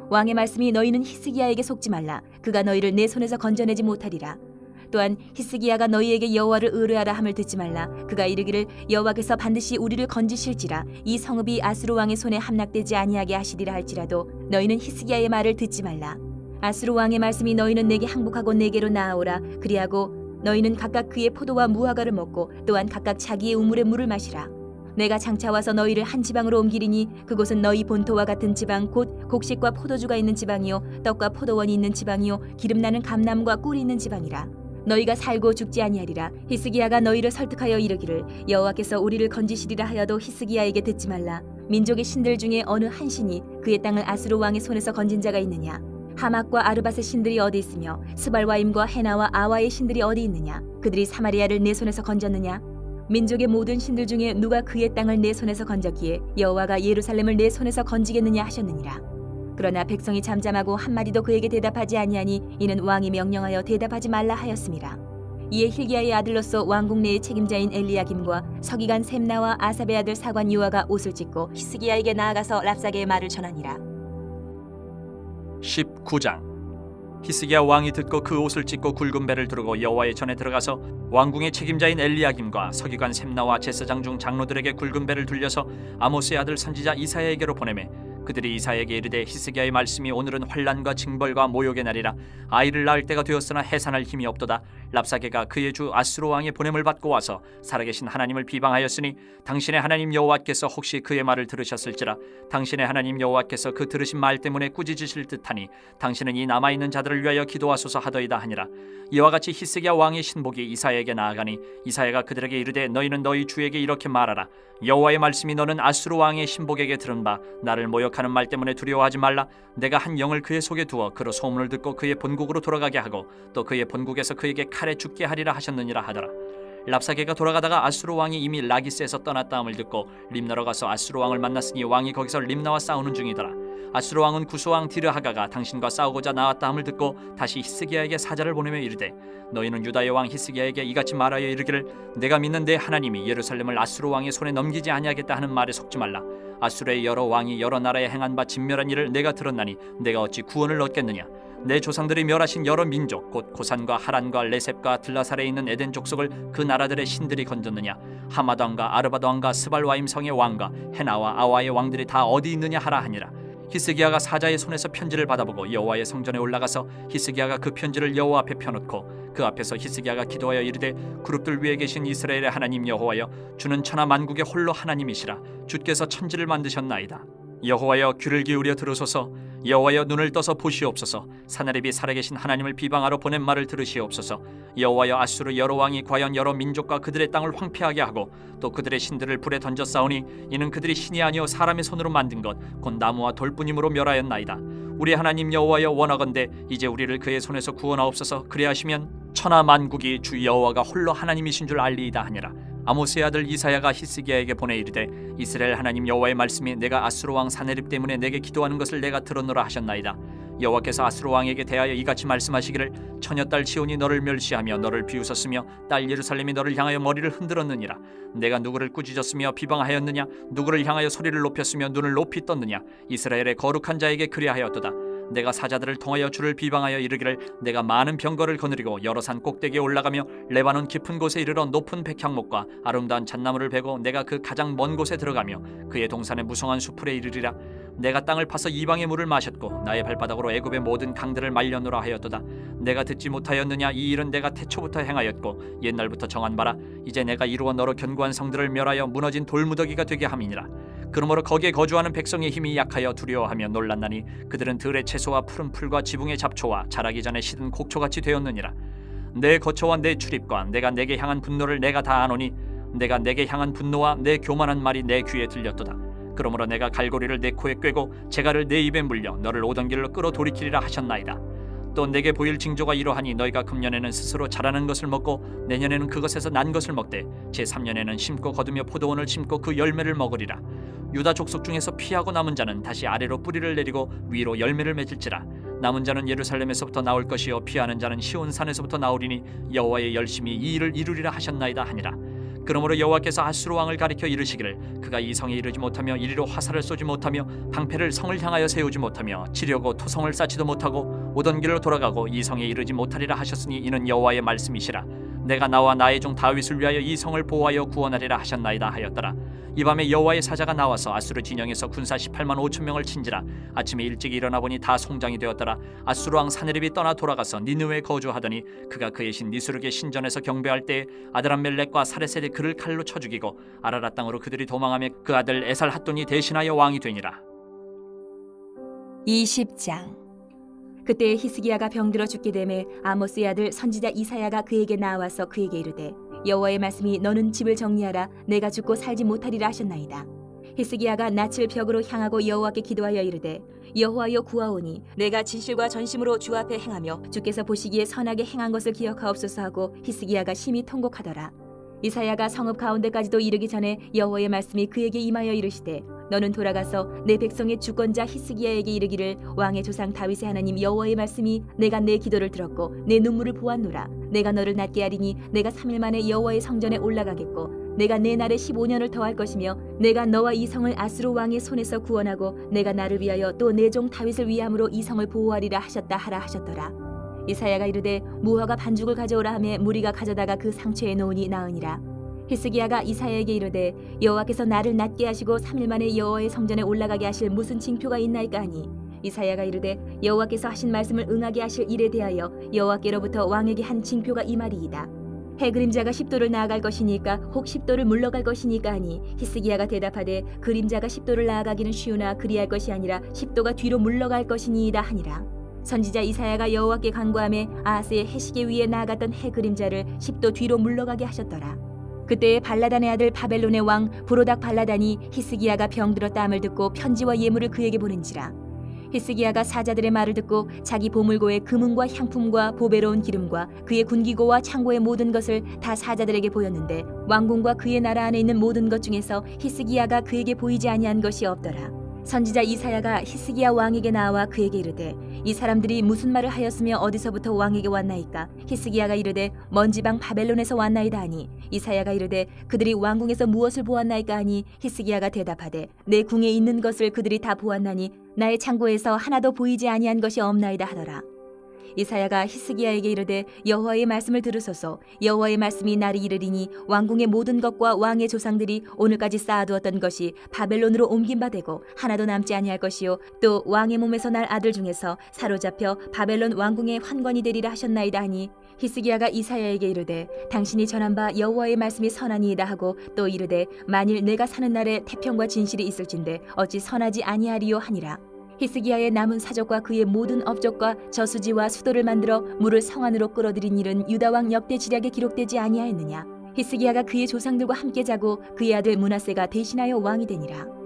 Speaker 1: 왕의 말씀이 너희는 히스기야에게 속지 말라. 그가 너희를 내 손에서 건져내지 못하리라. 또한 히스기야가 너희에게 여호와를 의뢰하라 함을 듣지 말라. 그가 이르기를 여호와께서 반드시 우리를 건지실지라 이 성읍이 아수르 왕의 손에 함락되지 아니하게 하시리라 할지라도 너희는 히스기야의 말을 듣지 말라. 아수르 왕의 말씀이 너희는 내게 항복하고 내게로 나아오라. 그리하고 너희는 각각 그의 포도와 무화과를 먹고 또한 각각 자기의 우물의 물을 마시라. 내가 장차 와서 너희를 한 지방으로 옮기리니 그곳은 너희 본토와 같은 지방 곧 곡식과 포도주가 있는 지방이요 떡과 포도원이 있는 지방이요 기름나는 감람과 꿀이 있는 지방이라. 너희가 살고 죽지 아니하리라. 히스기야가 너희를 설득하여 이르기를 여호와께서 우리를 건지시리라 하여도 히스기야에게 듣지 말라. 민족의 신들 중에 어느 한 신이 그의 땅을 아수르 왕의 손에서 건진 자가 있느냐. 하맛과 아르밧의 신들이 어디 있으며 스발와임과 헤나와 아와의 신들이 어디 있느냐. 그들이 사마리아를 내 손에서 건졌느냐. 민족의 모든 신들 중에 누가 그의 땅을 내 손에서 건졌기에 여호와가 예루살렘을 내 손에서 건지겠느냐 하셨느니라. 그러나 백성이 잠잠하고 한마디도 그에게 대답하지 아니하니 이는 왕이 명령하여 대답하지 말라 하였음이라. 이에 힐기야의 아들로서 왕궁 내의 책임자인 엘리야김과 서기관 셈나와 아삽의 아들 사관 요아가 옷을 찢고 히스기야에게 나아가서 랍사게의 말을 전하니라.
Speaker 2: 19장. 히스기야 왕이 듣고 그 옷을 찢고 굵은 배를 두르고 여호와의 전에 들어가서 왕궁의 책임자인 엘리야김과 서기관 셈나와 제사장 중 장로들에게 굵은 배를 dur려서 아모스의 아들 선지자 이사야에게로 보내매 그들이 이사야에게 이르되 히스기야의 말씀이 오늘은 환난과 징벌과 모욕의 날이라. 아이를 낳을 때가 되었으나 해산할 힘이 없도다. 랍사게가 그의 주 아수르 왕의 보냄을 받고 와서 살아계신 하나님을 비방하였으니 당신의 하나님 여호와께서 혹시 그의 말을 들으셨을지라. 당신의 하나님 여호와께서 그 들으신 말 때문에 꾸짖으실 듯하니 당신은 이 남아있는 자들을 위하여 기도하소서 하더이다 하니라. 이와 같이 히스기야 왕의 신복이 이사야에게 나아가니 이사야가 그들에게 이르되 너희는 너희 주에게 이렇게 말하라. 여호와의 말씀이 너는 아수르 왕의 신복에게 들은 바 나를 모욕하는 말 때문에 두려워하지 말라. 내가 한 영을 그의 속에 두어 그로 소문을 듣고 그의 본국으로 돌아가게 하고 또 그의 본국에서 그에게 칼에 죽게 하리라 하셨느니라 하더라. 랍사게가 돌아가다가 아수르 왕이 이미 라기스에서 떠났다함을 듣고 림나로 가서 아수르 왕을 만났으니 왕이 거기서 림나와 싸우는 중이더라. 아수르 왕은 구스왕 디르하가가 당신과 싸우고자 나왔다함을 듣고 다시 히스기야에게 사자를 보내며 이르되 너희는 유다의 왕 히스기야에게 이같이 말하여 이르기를 내가 믿는 내 하나님이 예루살렘을 아수르 왕의 손에 넘기지 아니하겠다 하는 말에 속지 말라. 아수르의 여러 왕이 여러 나라에 행한 바 진멸한 일을 내가 들었나니 내가 어찌 구원을 얻겠느냐. 내 조상들이 멸하신 여러 민족 곧 고산과 하란과 레셉과 들라살에 있는 에덴 족속을 그 나라들의 신들이 건졌느냐. 하마드 왕과 아르바드 왕과 스발와임 성의 왕과 헤나와 아와의 왕들이 다 어디 있느냐 하라 하니라. 히스기야가 사자의 손에서 편지를 받아보고 여호와의 성전에 올라가서 히스기야가 그 편지를 여호와 앞에 펴놓고 그 앞에서 히스기야가 기도하여 이르되 그룹들 위에 계신 이스라엘의 하나님 여호와여 주는 천하 만국의 홀로 하나님이시라. 주께서 천지를 만드셨나이다. 여호와여 귀를 기울여 들으소서. 여호와여 눈을 떠서 보시옵소서. 사내립이 살아계신 하나님을 비방하러 보낸 말을 들으시옵소서. 여호와여 아수르 여러 왕이 과연 여러 민족과 그들의 땅을 황폐하게 하고 또 그들의 신들을 불에 던져 싸우니 이는 그들이 신이 아니요 사람의 손으로 만든 것 곧 나무와 돌뿐임으로 멸하였나이다. 우리 하나님 여호와여 원하건대 이제 우리를 그의 손에서 구원하옵소서. 그리하시면 천하 만국이 주 여호와가 홀로 하나님이신 줄 알리이다 하니라. 아모스의 아들 이사야가 히스기야에게 보내 이르되 이스라엘 하나님 여호와의 말씀이 내가 아수르 왕 사네립 때문에 내게 기도하는 것을 내가 들었노라 하셨나이다. 여호와께서 아수르 왕에게 대하여 이같이 말씀하시기를 처녀딸 시온이 너를 멸시하며 너를 비웃었으며 딸 예루살렘이 너를 향하여 머리를 흔들었느니라. 내가 누구를 꾸짖었으며 비방하였느냐. 누구를 향하여 소리를 높였으며 눈을 높이 떴느냐. 이스라엘의 거룩한 자에게 그리하였도다. 내가 사자들을 통하여 주를 비방하여 이르기를 내가 많은 병거를 거느리고 여러 산 꼭대기에 올라가며 레바논 깊은 곳에 이르러 높은 백향목과 아름다운 잣나무를 베고 내가 그 가장 먼 곳에 들어가며 그의 동산의 무성한 수풀에 이르리라. 내가 땅을 파서 이방의 물을 마셨고 나의 발바닥으로 애굽의 모든 강들을 말려놓으라 하였도다. 내가 듣지 못하였느냐? 이 일은 내가 태초부터 행하였고 옛날부터 정한 바라. 이제 내가 이루어 너로 견고한 성들을 멸하여 무너진 돌무더기가 되게 함이니라. 그러므로 거기에 거주하는 백성의 힘이 약하여 두려워하며 놀랐나니 그들은 들의 채소와 푸른 풀과 지붕의 잡초와 자라기 전에 시든 곡초같이 되었느니라. 내 거처와 내 출입과 내가 내게 향한 분노를 내가 다 아노니 내가 내게 향한 분노와 내 교만한 말이 내 귀에 들렸도다. 그러므로 내가 갈고리를 내 코에 꿰고 재갈을 내 입에 물려 너를 오던 길로 끌어 돌이키리라 하셨나이다. 또 내게 보일 징조가 이러하니 너희가 금년에는 스스로 자라는 것을 먹고 내년에는 그것에서 난 것을 먹되 제3년에는 심고 거두며 포도원을 심고 그 열매를 먹으리라. 유다 족속 중에서 피하고 남은 자는 다시 아래로 뿌리를 내리고 위로 열매를 맺을지라. 남은 자는 예루살렘에서부터 나올 것이요 피하는 자는 시온산에서부터 나오리니 여호와의 열심히 이 일을 이루리라 하셨나이다 하니라. 그러므로 여호와께서 아수르 왕을 가리켜 이르시기를 그가 이 성에 이르지 못하며 이리로 화살을 쏘지 못하며 방패를 성을 향하여 세우지 못하며 치려고 토성을 쌓지도 못하고 오던 길로 돌아가고 이 성에 이르지 못하리라 하셨으니 이는 여호와의 말씀이시라. 내가 나와 나의 종 다윗을 위하여 이 성을 보호하여 구원하리라 하셨나이다 하였더라. 이 밤에 여호와의 사자가 나와서 아수르 진영에서 군사 18만 5천 명을 친지라. 아침에 일찍 일어나 보니 다 송장이 되었더라. 아수르 왕 사네립이 떠나 돌아가서 니느웨에 거주하더니 그가 그의 신 니스룩의 신전에서 경배할 때에 아드람멜렉과 사레셀이 그를 칼로 쳐 죽이고 아라랏 땅으로 그들이 도망하며 그 아들 에살핫돈이 대신하여 왕이 되니라.
Speaker 1: 20장. 그때 히스기야가 병들어 죽게 되매 아모스의 아들 선지자 이사야가 그에게 나와서 그에게 이르되 여호와의 말씀이 너는 집을 정리하라. 내가 죽고 살지 못하리라 하셨나이다. 히스기야가 낯을 벽으로 향하고 여호와께 기도하여 이르되 여호와여 구하오니 내가 진실과 전심으로 주 앞에 행하며 주께서 보시기에 선하게 행한 것을 기억하옵소서 하고 히스기야가 심히 통곡하더라. 이사야가 성읍 가운데까지도 이르기 전에 여호와의 말씀이 그에게 임하여 이르시되 너는 돌아가서 내 백성의 주권자 히스기야에게 이르기를 왕의 조상 다윗의 하나님 여호와의 말씀이 내가 내 기도를 들었고 내 눈물을 보았노라. 내가 너를 낫게 하리니 내가 3일 만에 여호와의 성전에 올라가겠고 내가 내 날에 15년을 더할 것이며 내가 너와 이 성을 아수르 왕의 손에서 구원하고 내가 나를 위하여 또 내 종 다윗을 위함으로 이 성을 보호하리라 하셨다 하라 하셨더라. 이사야가 이르되 무화과 반죽을 가져오라 하매 무리가 가져다가 그 상처에 놓으니 나으니라. 히스기야가 이사야에게 이르되 여호와께서 나를 낫게 하시고 3일 만에 여호와의 성전에 올라가게 하실 무슨 징표가 있나이까 하니 이사야가 이르되 여호와께서 하신 말씀을 응하게 하실 일에 대하여 여호와께로부터 왕에게 한 징표가 이 말이이다. 해 그림자가 10도를 나아갈 것이니까 혹 10도를 물러갈 것이니까 하니 히스기야가 대답하되 그림자가 10도를 나아가기는 쉬우나 그리할 것이 아니라 10도가 뒤로 물러갈 것이니이다 하니라. 선지자 이사야가 여호와께 간구하며 아하스의 해시계 위에 나아갔던 해 그림자를 10도 뒤로 물러가게 하셨더라. 그때 발라단의 아들 바벨론의 왕 브로닥 발라단이 히스기야가 병들었다 함을 듣고 편지와 예물을 그에게 보낸지라. 히스기야가 사자들의 말을 듣고 자기 보물고의 금은과 향품과 보배로운 기름과 그의 군기고와 창고의 모든 것을 다 사자들에게 보였는데 왕궁과 그의 나라 안에 있는 모든 것 중에서 히스기야가 그에게 보이지 아니한 것이 없더라. 선지자 이사야가 히스기야 왕에게 나와 그에게 이르되 이 사람들이 무슨 말을 하였으며 어디서부터 왕에게 왔나이까? 히스기야가 이르되 먼 지방 바벨론에서 왔나이다 하니 이사야가 이르되 그들이 왕궁에서 무엇을 보았나이까 하니 히스기야가 대답하되 내 궁에 있는 것을 그들이 다 보았나니 나의 창고에서 하나도 보이지 아니한 것이 없나이다 하더라. 이사야가 히스기야에게 이르되 여호와의 말씀을 들으소서. 여호와의 말씀이 날이 이르리니 왕궁의 모든 것과 왕의 조상들이 오늘까지 쌓아두었던 것이 바벨론으로 옮긴 바 되고 하나도 남지 아니할 것이요 또 왕의 몸에서 날 아들 중에서 사로잡혀 바벨론 왕궁의 환관이 되리라 하셨나이다 하니 히스기야가 이사야에게 이르되 당신이 전한 바 여호와의 말씀이 선하니이다 하고 또 이르되 만일 내가 사는 날에 태평과 진실이 있을진데 어찌 선하지 아니하리요 하니라. 히스기야의 남은 사적과 그의 모든 업적과 저수지와 수도를 만들어 물을 성 안으로 끌어들인 일은 유다 왕 역대 지략에 기록되지 아니하였느냐. 히스기야가 그의 조상들과 함께 자고 그의 아들 므낫세가 대신하여 왕이 되니라.